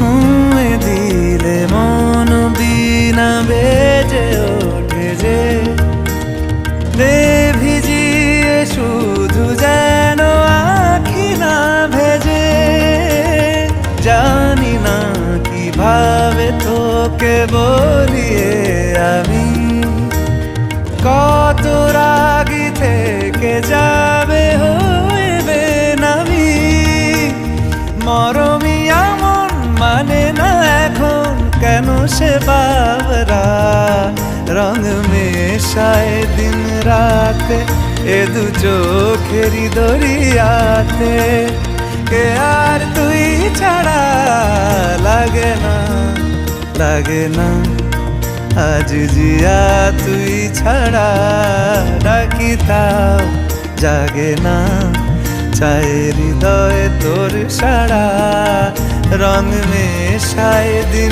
ছুঁয়ে দিলে মন বিনা বেজে ওঠে যে দে ভিজিয়ে শুধু যেন আখি না ভেজে। জানি না কিভাবে তোকে বলিয়ে আমি কত রাগি থেকে যাবে হইবে নামি। মরমি এমন মানে না এখন কেন সে বাবরা রং মেশায় দিন রাতে এ দু চোখেরি দরিয়াতে। কে আর তুই ছাড়া লাগে না লাগে না আজ জিয়া তুই ছাড়া ডাকি তাও জাগে না। চায় হৃদয় তোর সারা রং মেশায় দিন